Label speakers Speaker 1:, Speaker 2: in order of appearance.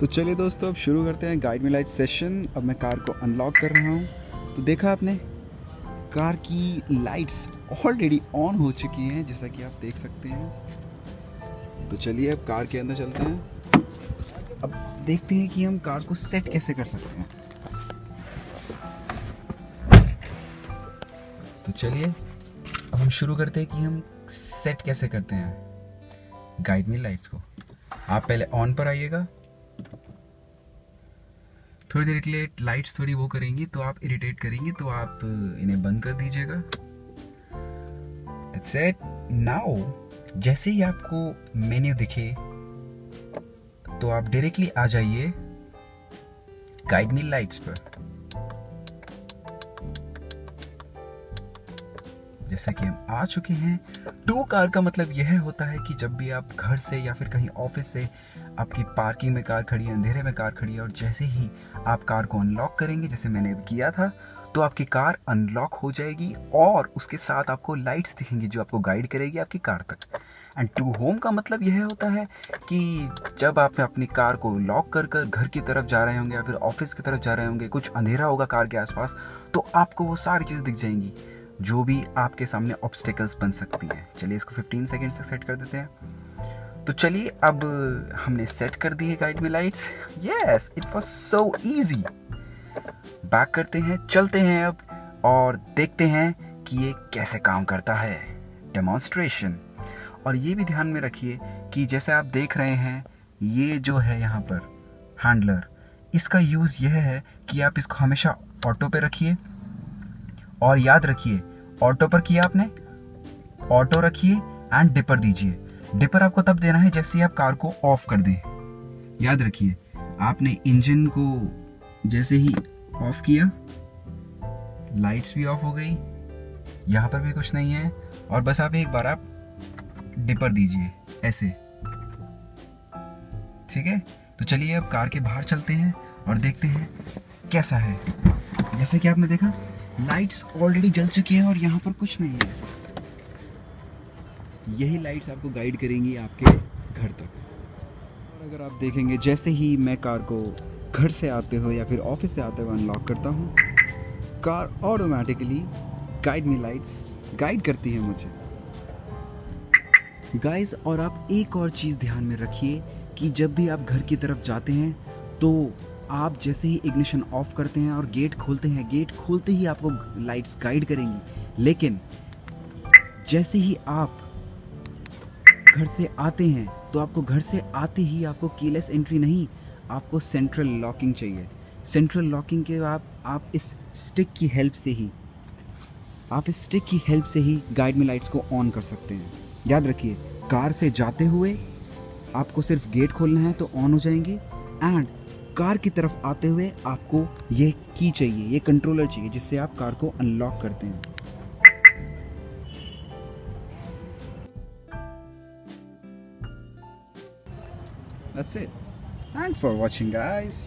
Speaker 1: तो चलिए दोस्तों, अब शुरू करते हैं गाइड मी लाइट सेशन। अब मैं कार को अनलॉक कर रहा हूँ। तो देखा आपने, कार की लाइट्स ऑलरेडी ऑन हो चुकी हैं, जैसा कि आप देख सकते हैं। तो चलिए अब कार के अंदर चलते हैं। अब देखते हैं कि हम कार को सेट कैसे कर सकते हैं। तो चलिए अब हम शुरू करते हैं कि हम सेट कैसे करते हैं गाइड मी लाइट्स को। आप पहले ऑन पर आइएगा। थोड़ी देर के लिए लाइट्स थोड़ी वो करेंगी तो आप इरिटेट करेंगी, तो आप इन्हें बंद कर दीजिएगा। It's it. नाउ जैसे ही आपको मेन्यू दिखे तो आप डायरेक्टली आ जाइए गाइड मी लाइट्स पर। जैसा कि हम आ चुके हैं। टू कार का मतलब यह होता है कि जब भी आप घर से या फिर कहीं ऑफिस से आपकी पार्किंग में कार खड़ी है, अंधेरे में कार खड़ी है, और जैसे ही आप कार को अनलॉक करेंगे, जैसे मैंने किया था, तो आपकी कार अनलॉक हो जाएगी और उसके साथ आपको लाइट्स दिखेंगी जो आपको गाइड करेगी आपकी कार तक। एंड टू होम का मतलब यह होता है कि जब आप अपनी कार को लॉक कर कर घर की तरफ जा रहे होंगे या फिर ऑफिस की तरफ जा रहे होंगे, कुछ अंधेरा होगा कार के आसपास, तो आपको वो सारी चीज़ दिख जाएंगी जो भी आपके सामने ऑब्स्टेकल्स बन सकती हैं। चलिए इसको 15 सेकेंड्स तक सेट कर देते हैं। तो चलिए अब हमने सेट कर दी है guide me lights. Yes, it was so easy. Back करते हैं, चलते हैं अब और देखते हैं कि ये कैसे काम करता है। डेमोन्स्ट्रेशन। और ये भी ध्यान में रखिए कि जैसे आप देख रहे हैं, ये जो है यहाँ पर हैंडलर, इसका यूज़ यह है कि आप इसको हमेशा ऑटो पे रखिए। और याद रखिए, ऑटो पर किया आपने, ऑटो रखिए एंड डिपर दीजिए। डिपर आपको तब देना है जैसे ही आप कार को ऑफ कर दें। याद रखिए, आपने इंजन को जैसे ही ऑफ किया, लाइट्स भी ऑफ हो गई, यहाँ पर भी कुछ नहीं है, और बस आप एक बार आप डिपर दीजिए ऐसे। ठीक है, तो चलिए अब कार के बाहर चलते हैं और देखते हैं कैसा है। जैसे कि आपने देखा, लाइट्स ऑलरेडी जल चुकी हैं और यहाँ पर कुछ नहीं है। यही लाइट्स आपको गाइड करेंगी आपके घर तक। और अगर आप देखेंगे, जैसे ही मैं कार को घर से आते हुए या फिर ऑफिस से आते हुए अनलॉक करता हूँ, car automatically guide me lights guide करती है मुझे। गाइस, और आप एक और चीज़ ध्यान में रखिए कि जब भी आप घर की तरफ जाते हैं तो आप जैसे ही इग्निशन ऑफ करते हैं और गेट खोलते हैं, गेट खोलते ही आपको लाइट्स गाइड करेंगी। लेकिन जैसे ही आप घर से आते हैं तो आपको घर से आते ही आपको कीलेस एंट्री नहीं, आपको सेंट्रल लॉकिंग चाहिए। सेंट्रल लॉकिंग के आप इस स्टिक की हेल्प से ही गाइड मी लाइट्स को ऑन कर सकते हैं। याद रखिए, कार से जाते हुए आपको सिर्फ गेट खोलना है तो ऑन हो जाएंगी, एंड कार की तरफ आते हुए आपको ये की चाहिए, ये कंट्रोलर चाहिए जिससे आप कार को अनलॉक करते हैं। That's it. Thanks for watching, guys.